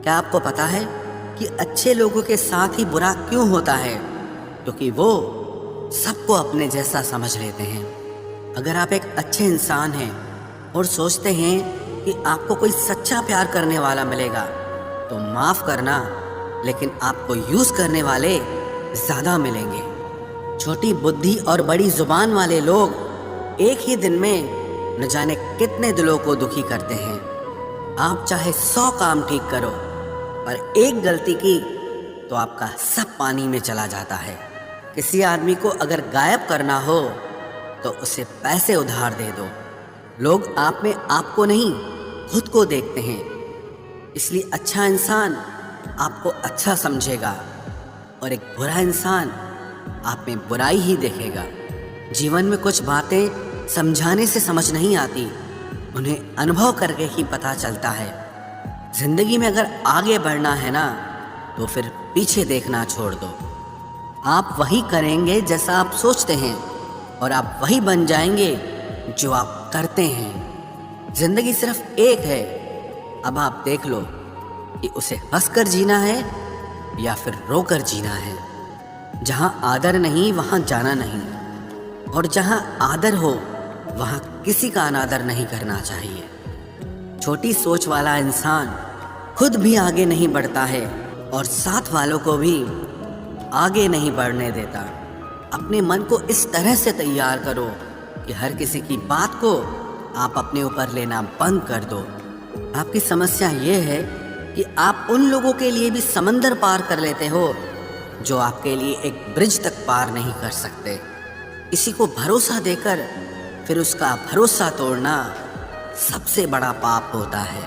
کیا آپ کو پتا ہے کہ اچھے لوگوں کے ساتھ ہی برا کیوں ہوتا ہے؟ کیونکہ وہ سب کو اپنے جیسا سمجھ لیتے ہیں۔ اگر آپ ایک اچھے انسان ہیں اور سوچتے ہیں کہ آپ کو کوئی سچا پیار کرنے والا ملے گا تو معاف کرنا، لیکن آپ کو یوز کرنے والے زیادہ ملیں گے۔ چھوٹی بدھی اور بڑی زبان والے لوگ ایک ہی دن میں نہ جانے کتنے دلوں کو دکھی کرتے ہیں۔ آپ چاہے 100 کام ٹھیک کرو، پر ایک غلطی کی تو آپ کا سب پانی میں چلا جاتا ہے۔ کسی آدمی کو اگر غائب کرنا ہو تو اسے پیسے ادھار دے دو۔ لوگ آپ میں آپ کو نہیں، خود کو دیکھتے ہیں، اس لیے اچھا انسان آپ کو اچھا سمجھے گا اور ایک برا انسان آپ میں برائی ہی دیکھے گا۔ جیون میں کچھ باتیں سمجھانے سے سمجھ نہیں آتی، انہیں انبھو کر کے ہی پتہ چلتا ہے۔ زندگی میں اگر آگے بڑھنا ہے نا تو پھر پیچھے دیکھنا چھوڑ دو۔ آپ وہی کریں گے جیسا آپ سوچتے ہیں، اور آپ وہی بن جائیں گے جو آپ کرتے ہیں۔ زندگی صرف ایک ہے، اب آپ دیکھ لو کہ اسے ہنس کر جینا ہے یا پھر رو کر جینا ہے۔ جہاں آدر نہیں وہاں جانا نہیں، اور جہاں آدر ہو وہاں کسی کا انادر نہیں کرنا چاہیے۔ چھوٹی سوچ والا انسان خود بھی آگے نہیں بڑھتا ہے اور ساتھ والوں کو بھی آگے نہیں بڑھنے دیتا۔ اپنے من کو اس طرح سے تیار کرو کہ ہر کسی کی بات کو آپ اپنے اوپر لینا بند کر دو۔ آپ کی سمسیا یہ ہے کہ آپ ان لوگوں کے لیے بھی سمندر پار کر لیتے ہو جو آپ کے لیے ایک برج تک پار نہیں کر سکتے۔ کسی کو بھروسہ دے کر پھر اس کا بھروسہ توڑنا سب سے بڑا پاپ ہوتا ہے۔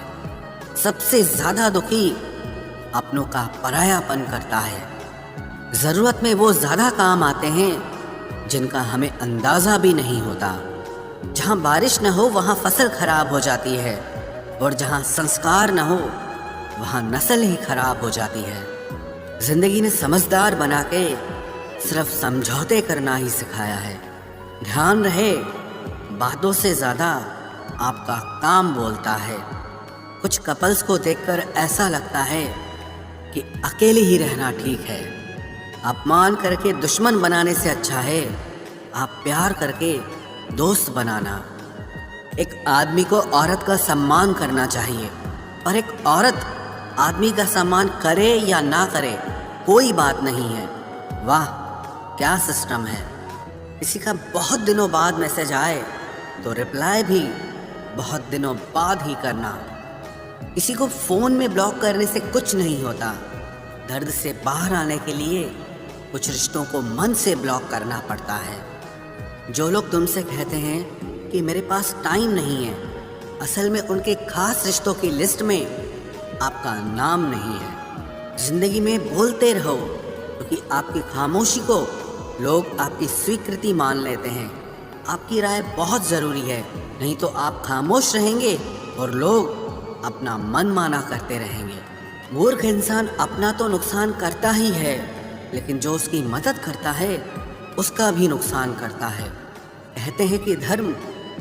سب سے زیادہ دکھی اپنوں کا پرایا پن کرتا ہے۔ ضرورت میں وہ زیادہ کام آتے ہیں جن کا ہمیں اندازہ بھی نہیں ہوتا۔ جہاں بارش نہ ہو وہاں فصل خراب ہو جاتی ہے، اور جہاں سنسکار نہ ہو وہاں نسل ہی خراب ہو جاتی ہے۔ زندگی نے سمجھدار بنا کے صرف سمجھوتے کرنا ہی سکھایا ہے۔ دھیان رہے، باتوں سے زیادہ آپ کا کام بولتا ہے۔ کچھ کپلز کو دیکھ کر ایسا لگتا ہے کہ اکیلے ہی رہنا ٹھیک ہے۔ اپمان کر کے دشمن بنانے سے اچھا ہے آپ پیار کر کے دوست بنانا۔ ایک آدمی کو عورت کا سمان کرنا چاہیے، اور ایک عورت آدمی کا سمان کرے یا نہ کرے کوئی بات نہیں ہے۔ واہ کیا سسٹم ہے! کسی کا بہت دنوں بعد میسج آئے تو رپلائی بھی بہت دنوں بعد ہی کرنا۔ کسی کو فون میں بلاک کرنے سے کچھ نہیں ہوتا۔ درد سے باہر آنے کے لیے کچھ رشتوں کو من سے بلاک کرنا پڑتا ہے۔ جو لوگ تم سے کہتے ہیں کہ میرے پاس ٹائم نہیں ہے، اصل میں ان کے خاص رشتوں کی لسٹ میں آپ کا نام نہیں ہے۔ زندگی میں بولتے رہو، کیونکہ آپ کی خاموشی کو لوگ آپ کی سویکرتی مان لیتے ہیں۔ آپ کی رائے بہت ضروری ہے، نہیں تو آپ خاموش رہیں گے اور لوگ اپنا من مانا کرتے رہیں گے۔ مورخ انسان اپنا تو نقصان کرتا ہی ہے، لیکن جو اس کی مدد کرتا ہے اس کا بھی نقصان کرتا ہے۔ کہتے ہیں کہ دھرم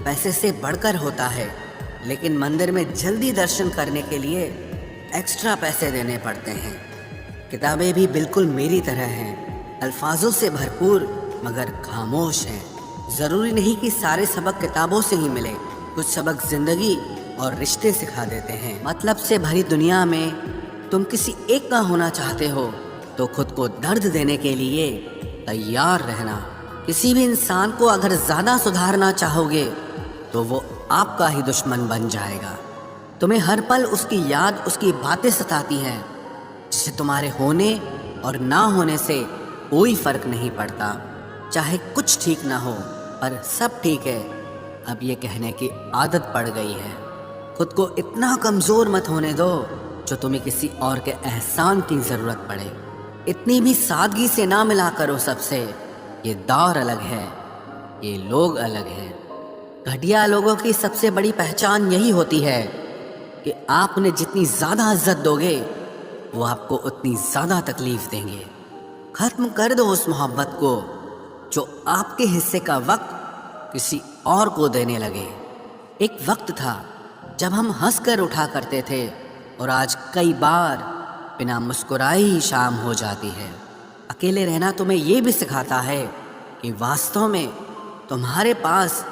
پیسے سے بڑھ کر ہوتا ہے، لیکن مندر میں جلدی درشن کرنے کے لیے ایکسٹرا پیسے دینے پڑتے ہیں۔ کتابیں بھی بالکل میری طرح ہیں، الفاظوں سے بھرپور مگر خاموش ہیں۔ ضروری نہیں کہ سارے سبق کتابوں سے ہی ملے، کچھ سبق زندگی اور رشتے سکھا دیتے ہیں۔ مطلب سے بھری دنیا میں تم کسی ایک کا ہونا چاہتے ہو تو خود کو درد دینے کے لیے تیار رہنا۔ کسی بھی انسان کو اگر زیادہ سدھارنا چاہو گے تو وہ آپ کا ہی دشمن بن جائے گا۔ تمہیں ہر پل اس کی یاد، اس کی باتیں ستاتی ہیں، جسے تمہارے ہونے اور نہ ہونے سے کوئی فرق نہیں پڑتا۔ چاہے کچھ ٹھیک نہ ہو پر سب ٹھیک ہے، اب یہ کہنے کی عادت پڑ گئی ہے۔ خود کو اتنا کمزور مت ہونے دو جو تمہیں کسی اور کے احسان کی ضرورت پڑے۔ اتنی بھی سادگی سے نہ ملا کرو سب سے، یہ دور الگ ہے، یہ لوگ الگ ہیں۔ گھٹیا لوگوں کی سب سے بڑی پہچان یہی ہوتی ہے کہ آپ انہیں جتنی زیادہ عزت دو گے وہ آپ کو اتنی زیادہ تکلیف دیں گے۔ ختم کر دو اس محبت کو جو آپ کے حصے کا وقت کسی اور کو دینے لگے۔ ایک وقت تھا جب ہم ہنس کر اٹھا کرتے تھے اور آج کئی بار بنا مسکرائے ہی شام ہو جاتی ہے۔ اکیلے رہنا تمہیں یہ بھی سکھاتا ہے کہ واستو میں تمہارے پاس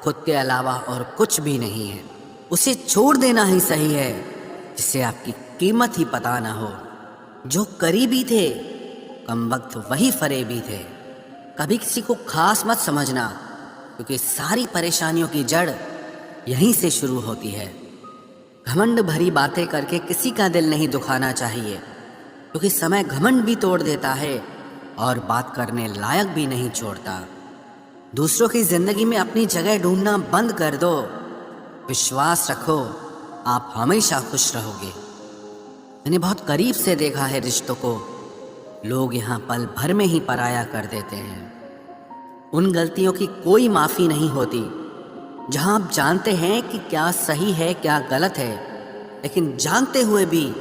خود کے علاوہ اور کچھ بھی نہیں ہے۔ اسے چھوڑ دینا ہی صحیح ہے جسے آپ کی قیمت ہی پتہ نہ ہو۔ جو قریبی تھے کم وقت وہی فریبی تھے۔ کبھی کسی کو خاص مت سمجھنا، کیونکہ ساری پریشانیوں کی جڑ یہیں سے شروع ہوتی ہے۔ گھمنڈ بھری باتیں کر کے کسی کا دل نہیں دکھانا چاہیے، کیونکہ سمے گھمنڈ بھی توڑ دیتا ہے اور بات کرنے لائق بھی نہیں چھوڑتا۔ دوسروں کی زندگی میں اپنی جگہ ڈھونڈنا بند کر دو۔ وشواس رکھو، آپ ہمیشہ خوش رہو گے۔ میں نے بہت قریب سے دیکھا ہے رشتوں کو، لوگ یہاں پل بھر میں ہی پرایا کر دیتے ہیں۔ ان غلطیوں کی کوئی معافی نہیں ہوتی جہاں آپ جانتے ہیں کہ کیا صحیح ہے کیا غلط ہے، لیکن جانتے ہوئے بھی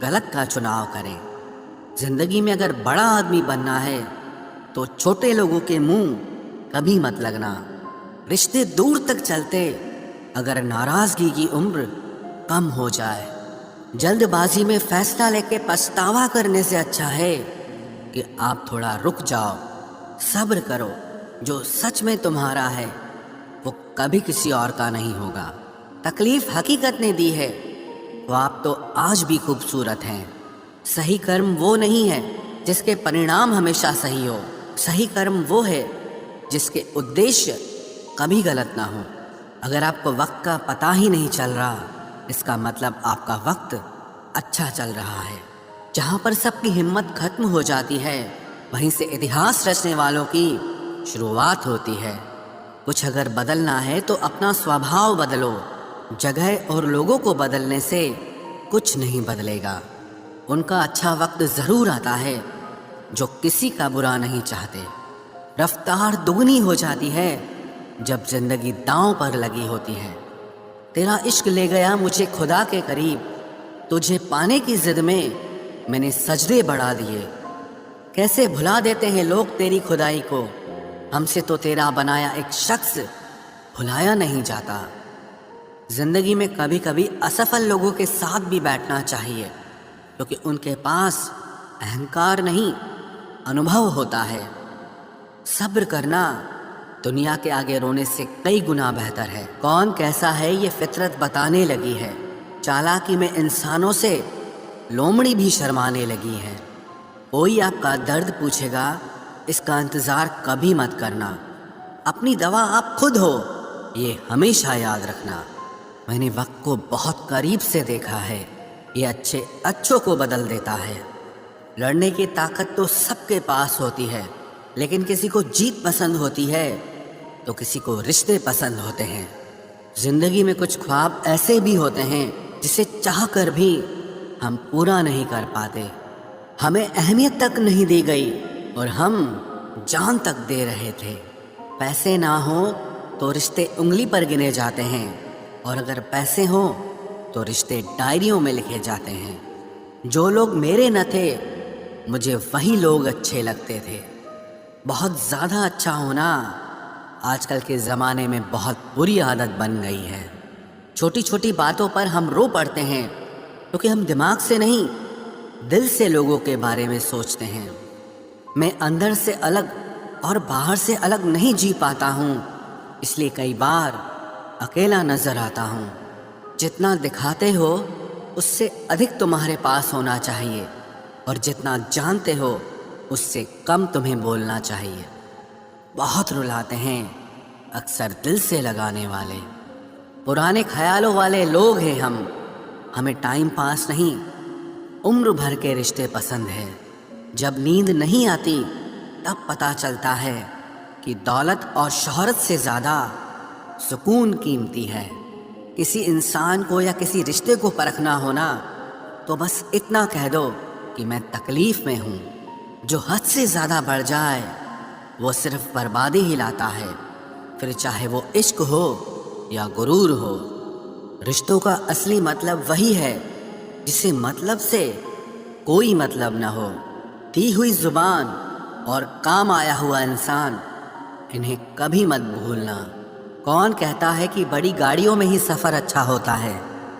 غلط کا چناؤ کریں۔ زندگی میں اگر بڑا آدمی بننا ہے تو چھوٹے لوگوں کے منہ کبھی مت لگنا۔ رشتے دور تک چلتے اگر ناراضگی کی عمر کم ہو جائے۔ جلد بازی میں فیصلہ لے کے پچھتاوا کرنے سے اچھا ہے کہ آپ تھوڑا رک جاؤ، صبر کرو۔ جو سچ میں تمہارا ہے وہ کبھی کسی اور کا نہیں ہوگا۔ تکلیف حقیقت نے دی ہے تو آپ تو آج بھی خوبصورت ہیں۔ صحیح کرم وہ نہیں ہے جس کے پرینام ہمیشہ صحیح ہو، صحیح کرم وہ ہے جس کے ادیش کبھی غلط نہ ہو۔ اگر آپ کو وقت کا پتہ ہی نہیں چل رہا، اس کا مطلب آپ کا وقت اچھا چل رہا ہے۔ جہاں پر سب کی ہمت ختم ہو جاتی ہے وہیں سے اتہاس رچنے والوں کی شروعات ہوتی ہے۔ کچھ اگر بدلنا ہے تو اپنا سوبھاؤ بدلو۔ جگہ اور لوگوں کو بدلنے سے کچھ نہیں بدلے گا۔ ان کا اچھا وقت ضرور آتا ہے جو کسی کا برا نہیں چاہتے۔ رفتار دگنی ہو جاتی ہے جب زندگی داؤں پر لگی ہوتی ہے۔ تیرا عشق لے گیا مجھے خدا کے قریب، تجھے پانے کی ضد میں نے سجدے بڑھا دیے۔ کیسے بھلا دیتے ہیں لوگ تیری خدائی کو، ہم سے تو تیرا بنایا ایک شخص بھلایا نہیں جاتا۔ زندگی میں کبھی کبھی اسفل لوگوں کے ساتھ بھی بیٹھنا چاہیے، کیونکہ ان کے پاس اہنکار نہیں انوبھو ہوتا ہے۔ صبر کرنا دنیا کے آگے رونے سے کئی گنا بہتر ہے۔ کون کیسا ہے یہ فطرت بتانے لگی ہے، چالاکی میں انسانوں سے لومڑی بھی شرمانے لگی ہے۔ کوئی آپ کا درد پوچھے گا، اس کا انتظار کبھی مت کرنا۔ اپنی دوا آپ خود ہو، یہ ہمیشہ یاد رکھنا۔ میں نے وقت کو بہت قریب سے دیکھا ہے، یہ اچھے اچھوں کو بدل دیتا ہے۔ لڑنے کی طاقت تو سب کے پاس ہوتی ہے، لیکن کسی کو جیت پسند ہوتی ہے تو کسی کو رشتے پسند ہوتے ہیں۔ زندگی میں کچھ خواب ایسے بھی ہوتے ہیں جسے چاہ کر بھی ہم پورا نہیں کر پاتے۔ ہمیں اہمیت تک نہیں دی گئی اور ہم جان تک دے رہے تھے۔ پیسے نہ ہوں تو رشتے انگلی پر گنے جاتے ہیں، اور اگر پیسے ہوں تو رشتے ڈائریوں میں لکھے جاتے ہیں۔ جو لوگ میرے نہ تھے مجھے وہی لوگ اچھے لگتے تھے۔ بہت زیادہ اچھا ہونا آج کل کے زمانے میں بہت بری عادت بن گئی ہے۔ چھوٹی چھوٹی باتوں پر ہم رو پڑتے ہیں کیونکہ ہم دماغ سے نہیں دل سے لوگوں کے بارے میں سوچتے ہیں۔ میں اندر سے الگ اور باہر سے الگ نہیں جی پاتا ہوں، اس لیے کئی بار اکیلا نظر آتا ہوں۔ جتنا دکھاتے ہو اس سے ادھک تمہارے پاس ہونا چاہیے، اور جتنا جانتے ہو اس سے کم تمہیں بولنا چاہیے۔ بہت رلاتے ہیں اکثر دل سے لگانے والے، پرانے خیالوں والے لوگ ہیں ہم۔ ہمیں ٹائم پاس نہیں، عمر بھر کے رشتے پسند ہیں۔ جب نیند نہیں آتی تب پتہ چلتا ہے کہ دولت اور شہرت سے زیادہ سکون قیمتی ہے۔ کسی انسان کو یا کسی رشتے کو پرکھنا ہونا تو بس اتنا کہہ دو کہ میں تکلیف میں ہوں۔ جو حد سے زیادہ بڑھ جائے وہ صرف بربادی ہی لاتا ہے، پھر چاہے وہ عشق ہو یا غرور ہو۔ رشتوں کا اصلی مطلب وہی ہے جسے مطلب سے کوئی مطلب نہ ہو۔ دی ہوئی زبان اور کام آیا ہوا انسان، انہیں کبھی مت بھولنا۔ کون کہتا ہے کہ بڑی گاڑیوں میں ہی سفر اچھا ہوتا ہے؟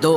2,